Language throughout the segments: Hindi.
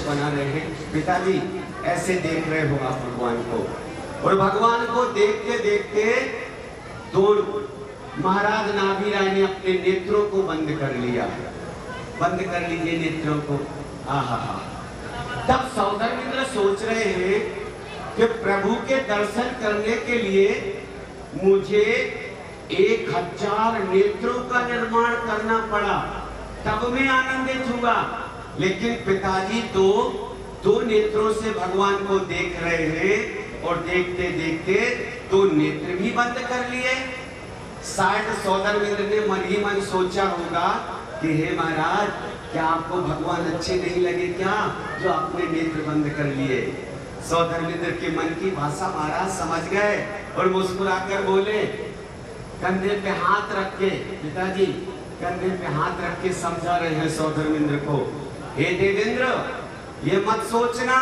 बना रहे हैं। पिताजी ऐसे देख रहे हो आप भगवान को, और भगवान को देखते देखते तो महाराज नाभि राय ने अपने नेत्रों को बंद कर लिया। बंद कर लीजिए नेत्रों को। आहा, तब सौदामिंद्र सोच रहे हैं कि प्रभु के दर्शन करने के लिए मुझे 1000 नेत्रों का निर्माण करना पड़ा, तब मैं आनंदित हुआ। लेकिन पिताजी तो 2 नेत्रों से भगवान को देख रहे हैं, और देखते देखते 2 नेत्र भी बंद कर लिए। शायद सौदामिंद्र ने मन ही मन सोचा होगा कि हे महाराज, क्या आपको भगवान अच्छे नहीं लगे क्या, जो आपने नेत्र बंद कर लिए। सौदामिंद्र के मन की भाषा महाराज समझ गए और मुस्कुराकर बोले, कंधे पे हाथ रख के, पिताजी कंधे पे हाथ रख के समझा रहे हैं सौदामिंद्र को, हे देवेंद्र, ये मत सोचना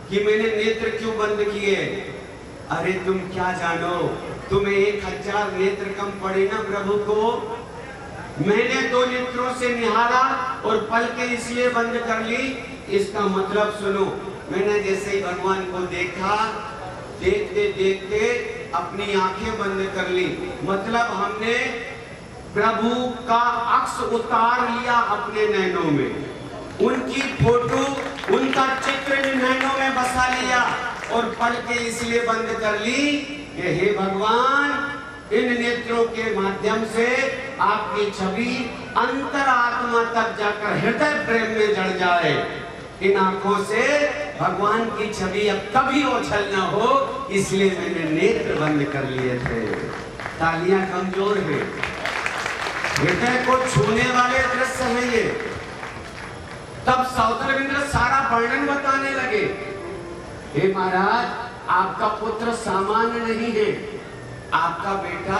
कि मैंने नेत्र क्यों बंद किए। अरे तुम क्या जानो, तुम्हें 1000 नेत्र कम पड़े ना प्रभु को। मैंने 2 नेत्रों से निहारा और पलकें इसलिए बंद कर ली। इसका मतलब सुनो, मैंने जैसे ही भगवान को देखा, देखते देखते अपनी आंखें बंद कर ली। मतलब हमने प्रभु का अक्स उतार लिया अपने नैनों में, उनकी फोटो, उनका चित्र नैनों में बसा लिया, और पलकें इसलिए बंद कर ली कि हे भगवान, इन नेत्रों के माध्यम से आपकी छवि अंतरात्मा तक जाकर हृदय प्रेम में जड़ जाए। इन आंखों से भगवान की छवि अब कभी ओझल न हो, इसलिए मैंने नेत्र बंद कर लिए थे। तालियां कमजोर है, हृदय को छूने वाले दृश्य है ये। तब सौदामिंद्र सारा वर्णन बताने लगे, हे महाराज, आपका पुत्र सामान्य नहीं है, आपका बेटा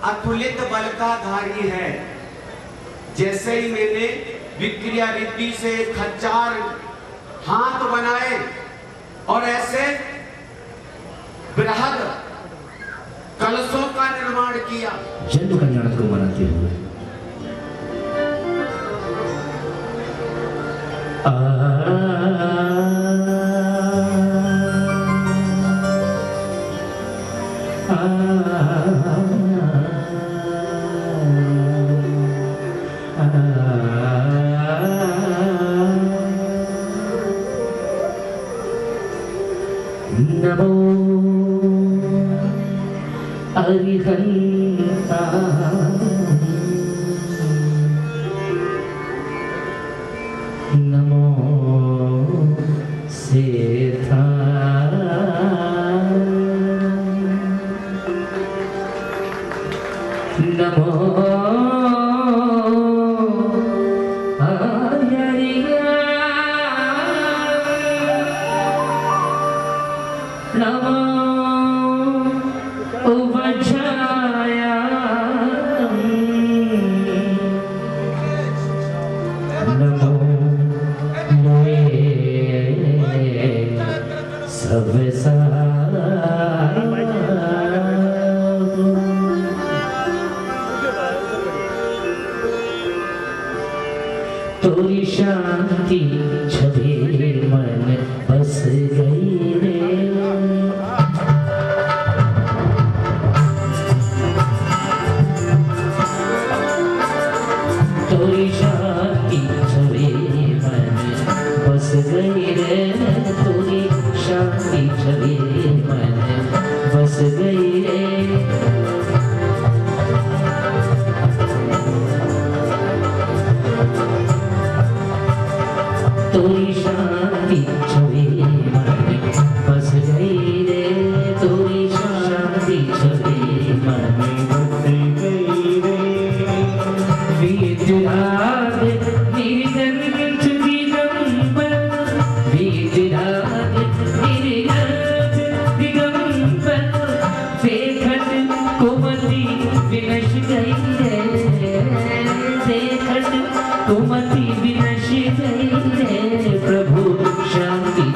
अतुलित बल का धारी है। जैसे ही मैंने विक्रिया रिद्धि से 1000 हाथ बनाए और ऐसे बृहद कलशों का निर्माण किया। जन्म कल्याण को मनाते हुए नमो अरिहंता नमो सेथा नमो आर्यरिया नमो उपजाया नमो सब तोरी शांति छवि मन बस गई रे। तोरी शांति छवि मन बस गई रे, तोरी शांति छवि मन बस गई रे। तोरी शांति छवि मन बस गई रे, तोरी शांति छवि मन बस गई रे। वीतराग निर्गंध दिगंबर, वीतराग निर्गंध दिगंबर, देखत कुमति विनश गई रे, देखत कुमति विनश गई रे। प्रभु शांति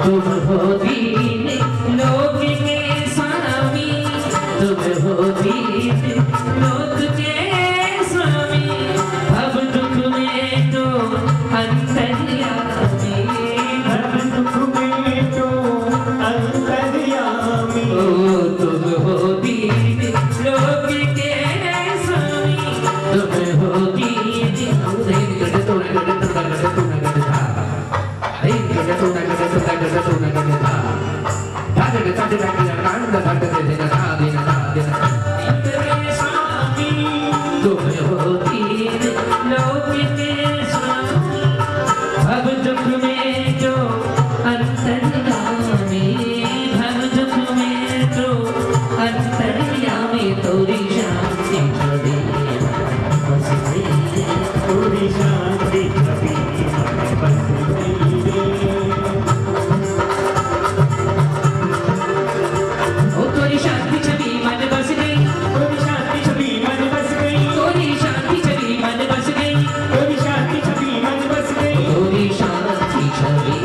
तुम हो दीन लोक के स्वामी, तुम हो दीन लोक के स्वामी, अब दुख में तो अंतर्यामी, अब दुख में तो अंतर्यामी। ओ तुम हो दीन लोक के स्वामी, तुम हो दीन तुम हो दीन लोक के स्वामी, अब दुख में जो अंतर्यामी, अब दुख में जो अंतर्यामी, तोरी शांति छवि बस गई, पूरी शांति कभी मन बस गई रे। ओ तोरी शांति छवि मन बस गई, पूरी शांति छवि मन बस गई, तोरी शांति छवि मन बस गई, पूरी शांति छवि मन बस गई, तोरी शांति छवि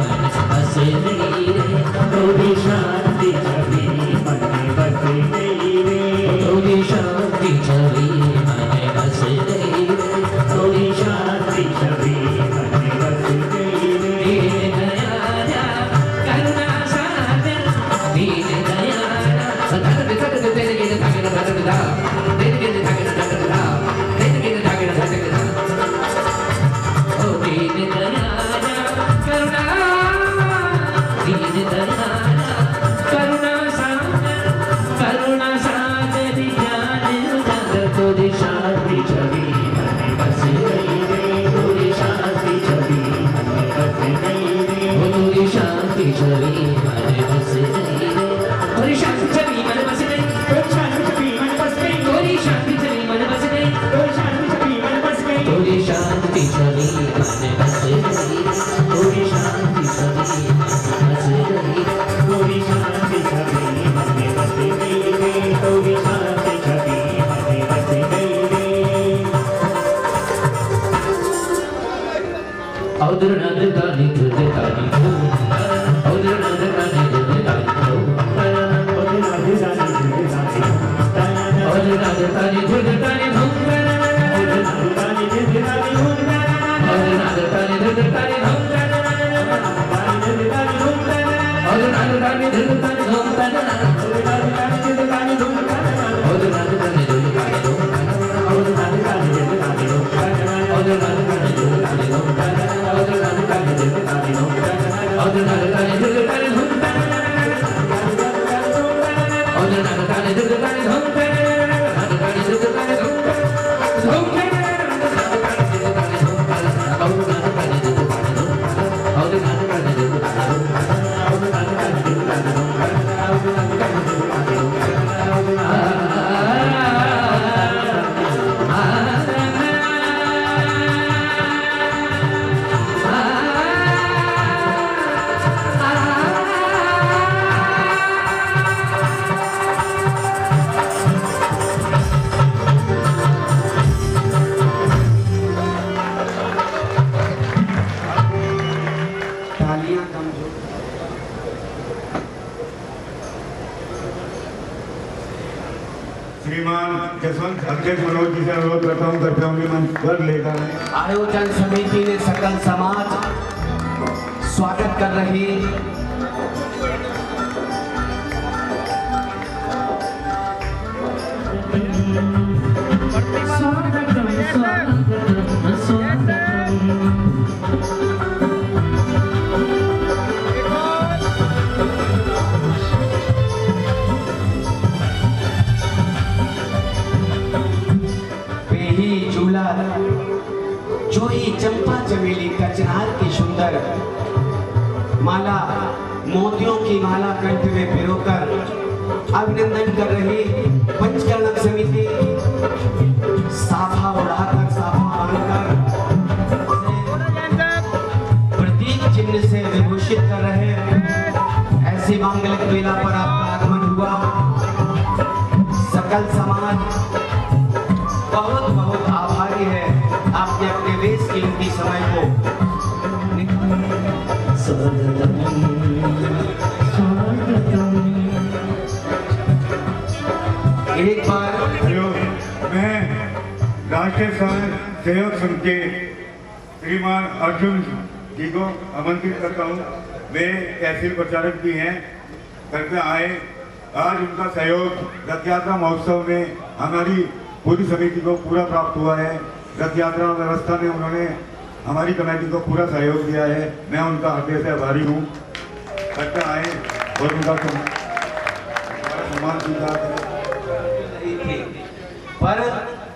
मन बस गई रे, पूरी शांति छवि मन बस गई रे। तोरी शांति छवि मन बस गई रे, पूरी शांति छवि मन बस गई रे। दीन दयाला करुणा सागर, दीन दयाला धन धन तेरे के धागे धन धा, तेरे के धागे धन धा, तेरे के धागे धन धा, ओ दीन दयाला करुणा, दीन दयाला करुणा सागर, करुणा सागर ज्ञान उजागर, तोरी शांति छवि मन बस गई रे, तोरी शांति छवि मन बस गई रे, ओ तोरी शांति छवि मन बस गई रे, तोरी शांति छवि मन बस गई, पूरी शांति छवि मन बस गई, तोरी शांति छवि मन बस गई, पूरी शांति छवि मन बस गई, तोरी शांति छवि मन बस गई, तोरी शांति छवि मन बस गई, पूरी शांति छवि मन बस गई रे। पूरी शांति छवि मन बस गई रे। औदर नद गानी तुझ गानी हो, औदर नद गानी तुझ गानी हो, औदर नद गानी तुझ गानी हो, औदर नद गानी तुझ गानी हो, औदर नद गानी तुझ गानी हो, औदर नद गानी तुझ गानी हो, तालियां समझो। श्रीमान जसवंत अध्यक्ष मनोज जी से अनुरोध करता हूँ कृपया उनके मंच पर लेकर आएं। आयोजन समिति ने सकल समाज स्वागत कर रही पेही झूला जोई चंपा चमेली कचनार की सुंदर माला मोतियों की माला कंठ में पिरोकर अभिनंदन कर रही पंचकर्णक समिति साफा उड़ाकर साफा बांधकर प्रतीक चिन्ह से विभूषित कर रहे ऐसी मांगलिक बेला पर आपका आगमन हुआ। सकल समाज बहुत बहुत आभारी है आपने अपने बेस कीमती समय को स्वागतम आपके सहयोग सुन के श्रीमान अर्जुन जी को आमंत्रित करता हूँ। वे तहसील प्रचारक भी हैं, कृपया आए। आज उनका सहयोग रथ यात्रा महोत्सव में हमारी पूरी समिति को पूरा प्राप्त हुआ है। रथ यात्रा व्यवस्था में उन्होंने हमारी कमेटी को पूरा सहयोग दिया है। मैं उनका हृदय से आभारी हूँ। कृपया आए और उनका सम्मान स्वीकार करें। पर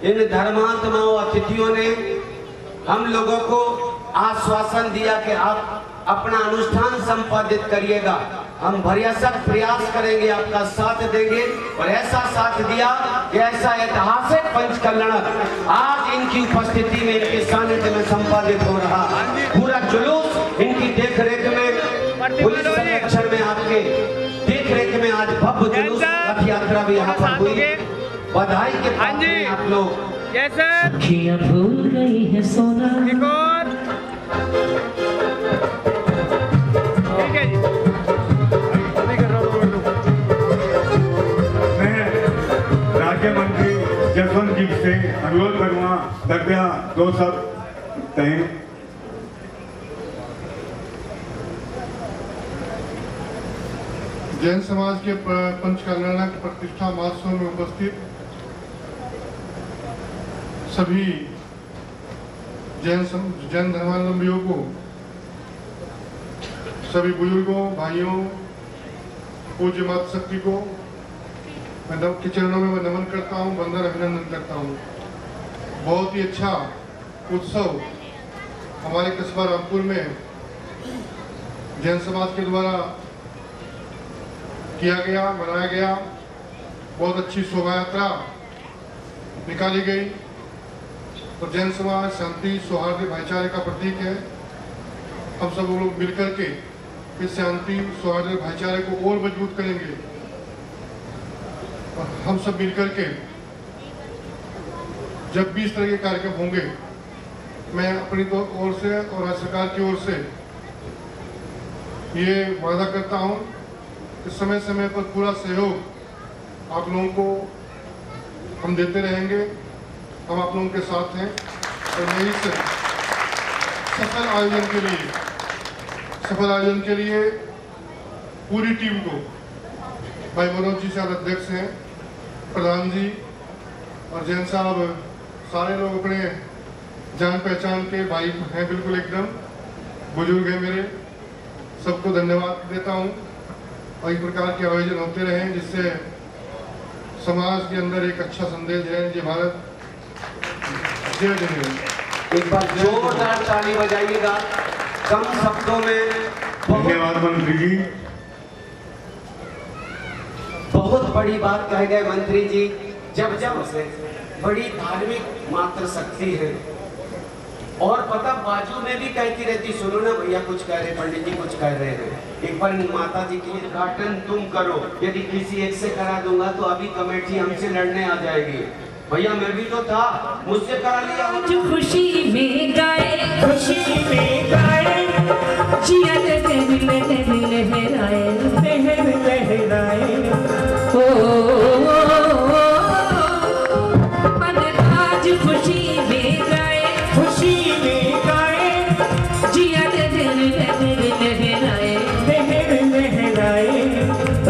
इन धर्मात्माओं अतिथियों ने हम लोगों को आश्वासन दिया कि आप अपना अनुष्ठान संपादित करिएगा, हम भरसक प्रयास करेंगे, आपका साथ देंगे। और ऐसा साथ दिया कि ऐसा ऐतिहासिक पंचकल्यण आज इनकी उपस्थिति में, इनके सानिध्य में संपादित हो रहा। पूरा जुलूस इनकी देखरेख में, पुलिस संरक्षण में, आपके देखरेख में आज भव्य जुलूस रथ यात्रा भी यहाँ पर हुई। बधाई के पात्र हैं आप लोग। सखियां भूल गई है सोना। ठीक है जी, अभी कर रहा हूँ। मैं राज्य मंत्री जसवंत जी से अनुरोध करूँगा, कृपया 2 शब्द कहें। जैन समाज के पंचकल्याण प्रतिष्ठा महोत्सव में उपस्थित सभी जैन धर्मावलंबियों को, सभी बुजुर्गों, भाइयों, पूज्य मातृशक्ति को मैं के चरणों में नमन करता हूँ, वंदन अभिनंदन करता हूँ। बहुत ही अच्छा उत्सव हमारे कस्बा रामपुर में जैन समाज के द्वारा किया गया, मनाया गया। बहुत अच्छी शोभा यात्रा निकाली गई और जैन समाज शांति, सौहार्द, भाईचारे का प्रतीक है। हम सब लोग मिलकर के इस शांति, सौहार्द, भाईचारे को और मजबूत करेंगे और हम सब मिलकर के जब भी इस तरह के कार्यक्रम होंगे, मैं अपनी ओर से और राज्य सरकार की ओर से ये वादा करता हूँ कि समय समय पर पूरा सहयोग आप लोगों को हम देते रहेंगे। हम आप लोगों के साथ हैं और मैं इस सफल आयोजन के लिए पूरी टीम को, भाई मनोज जी साहब अध्यक्ष हैं, प्रधान जी और जैन साहब, सारे लोग अपने जान पहचान के भाई हैं, बिल्कुल एकदम बुजुर्ग हैं मेरे, सबको धन्यवाद देता हूं। और इस प्रकार के आयोजन होते रहें जिससे समाज के अंदर एक अच्छा संदेश है। जय भारत, जय जय। एक बार जोरदार ताली बजाइएगा। कम शब्दों में धन्यवाद मंत्री जी। बहुत बड़ी बात कह गए मंत्री जी। जब जब से बड़ी धार्मिक मात्र शक्ति है और पता बाजू में भी कहती रहती, सुनो ना भैया कुछ कह रहे, पंडित जी कुछ कह रहे हैं, एक बार माता जी के उद्घाटन तुम करो। यदि किसी एक से करा दूंगा तो अभी कमेटी हमसे लड़ने आ जाएगी। भैया मैं भी तो था, मुझसे करा लिया। जो खुशी में गाए, खुशी में गाए, जिया लहराए, लहराए, आज खुशी में गाए, खुशी में गाए, जिया लहराए, लहराए।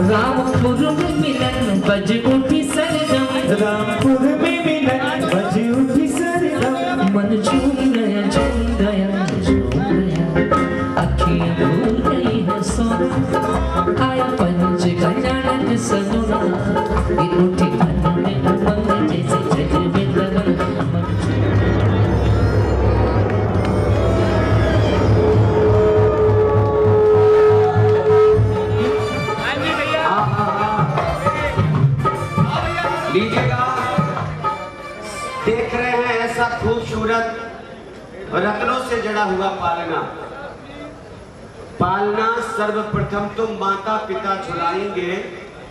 रामपुर में मिलन बज उठी सरगम, रामपुर में मिलन बज उठी सरगम, मन झूम गया, अखियां भूल गई है सोना, आया पंच कल्याण सनुरा, उठी मन में उमंग जैसे जग में लगन। लीजिएगा, देख रहे हैं ऐसा खूबसूरत रत्नों से जड़ा हुआ पालना। पालना सर्वप्रथम तो माता पिता झुलाएंगे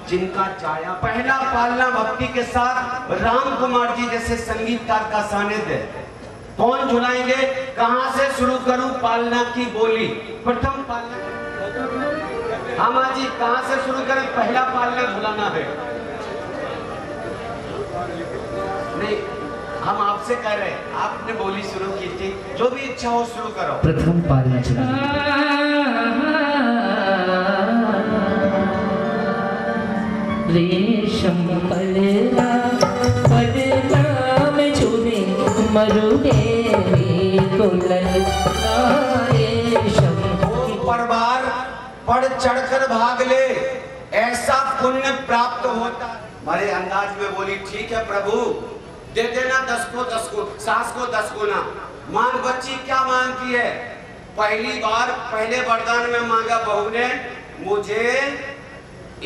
जिनका चाया। पहला पालना भक्ति के साथ राम कुमार जी जैसे संगीतकार का सानिध्य। कौन झुलाएंगे, कहां से शुरू करूं पालना की बोली? प्रथम पालना, हाँ माँ जी कहां से शुरू करें? पहला पालना झुलाना है। नहीं हम आपसे कह रहे हैं, आपने बोली शुरू की थी, जो भी इच्छा हो शुरू करो। प्रथम पालना चला रेशम पलना में चूने मरुगे रेशम परवार बढ़ चढ़कर भाग ले, ऐसा पुण्य प्राप्त होता। हमारे अंदाज में बोली, ठीक है प्रभु, दे देना 10 को 10 को, सास को 10 गुना। मांग बच्ची क्या मांगती है? पहली बार पहले वरदान में मांगा बहू ने, मुझे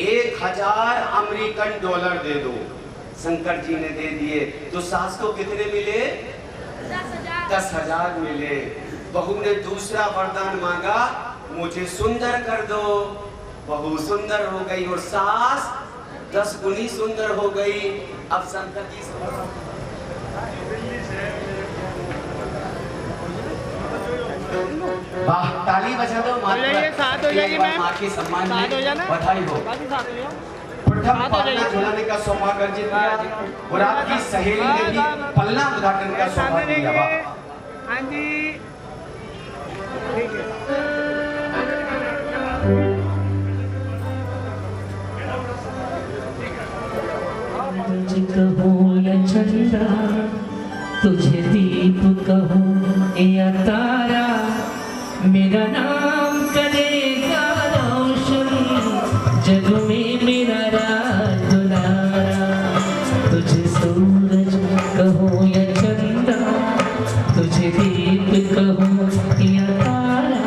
1000 अमेरिकन डॉलर दे दो। शंकर जी ने दे दिए। तो सास को कितने मिले? 10,000 मिले। बहू ने दूसरा वरदान मांगा, मुझे सुंदर कर दो। बहू सुंदर हो गई और सास 10 गुनी सुंदर हो गई। अब शंकर जी वाह, ताली बजा दो। माँ के सम्मान में बधाई हो। प्रथम पलना झुलाने का सौभाग्य अर्जित किया और आपकी सहेली ने भी पलना उद्घाटन का सौभाग्य लिया। हाँ जी, ठीक है। तुझे कहूँ या चंद्रा, तुझे दीप कहूँ या तारा, मेरा नाम करेगा रोशन, जग में मेरा राज दुलारा। तुझे सूरज कहूँ या चंद्रा, तुझे दीप कहूँ या तारा,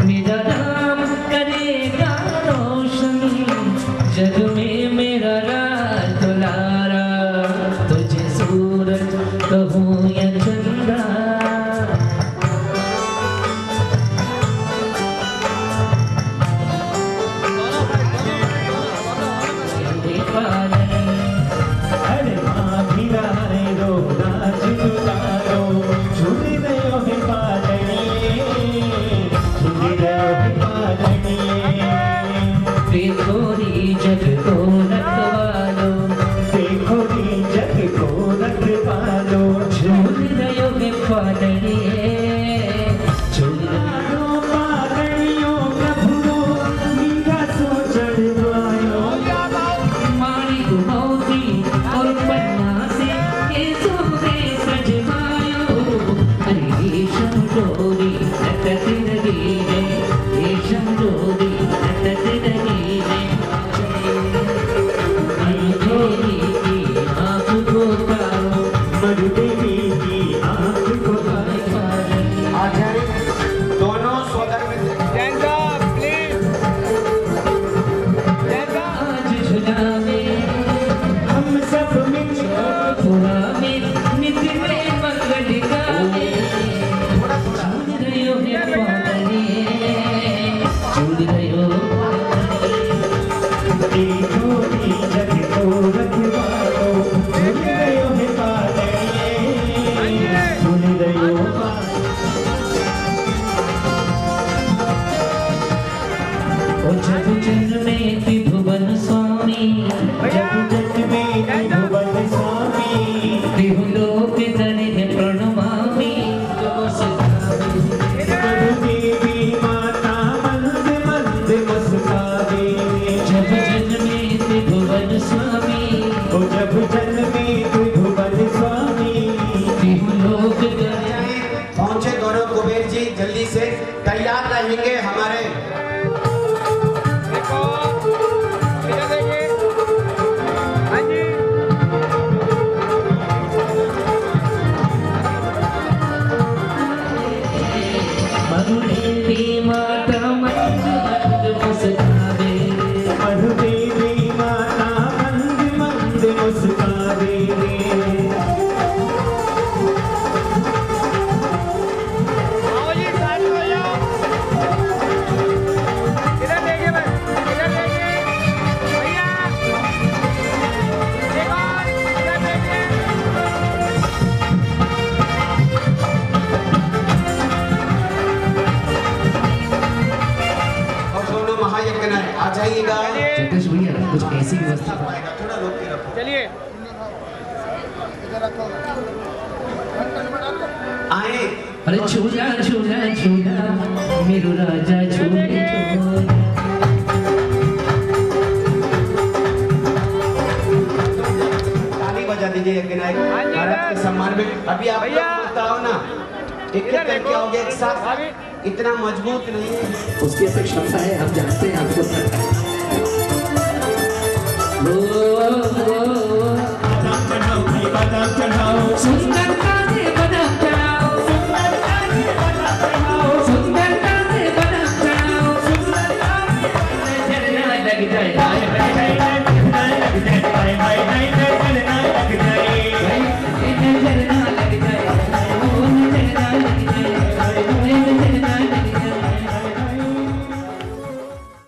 मेरा नाम करेगा रोशन, जग में मेरा राज दुलारा। तुझे सूरज कहूँ या चंद्रा, अरे माँ भिरारे रो नाच तुतारो, झूली गयो है पादनिये, झूली गयो है पादनिये। देखो री जग को रखवालो, देखो नी जग को रखवालो, झूल रयो है पादनिये, झूल झूलो पादनियों प्रभुओ, मीरा सो चढ़वायो। मारी घुमौती और पन्ना से ये सोने सजवायो। अरे रेशम डोरी लटक रही है, रेशम डोरी लटक रही है। देवी की आँख को तारो, मरु देवी की आँख को आ जाए दोनों सोदर में से। जैन साहब, प्लीज। जैन साहब, आज झुलावे हम सब मिलकर पुरा में नित्य में मंगल गावे। झूल रयो है पादनिये, झूल रयो देखो नी जग को रखवालो, झूल गयो है पादनिये, झूल गयो ओ जग जन में त्रिभुवन स्वामी, जग जग में भुवन स्वामी। त्रिभुलोक धरे प्रणमामि। मरु देवी माता मंद मंद मुस्कावे। जब जन में त्रिभुवन स्वामी, ओ जब जन में त्रिभुवन स्वामी। त्रिभुलोक धरे। पहुंचे दोनों कुबेर जी, जल्दी से तैयार रहेंगे हमारे। देखो, इधर देखिए। हाँ जी, मरु देवी माता मंद मंद मुस्कावे। मरु देवी माता मंद मंद मुस्कावे। आओ जी, साथ में हो जाओ। इधर देखिए बस, इधर देखिए। भैया, देखो, इधर देखिए। और दोनों महायज्ञ आ जाइएगा। जगदीश भैया कुछ ऐसी व्यवस्था थोड़ा रोक के रखो। चलिए। अरे झूला झूला झूला मेरो राजा झूले झूले। ताली बजा दीजिए एक नायक भारत के सम्मान में। अभी आप भैया। बताओ ना एक इधर करके देखो। आओगे एक साथ, इतना मजबूत नहीं है। उसकी अपनी क्षमता है, हम जानते हैं आपको।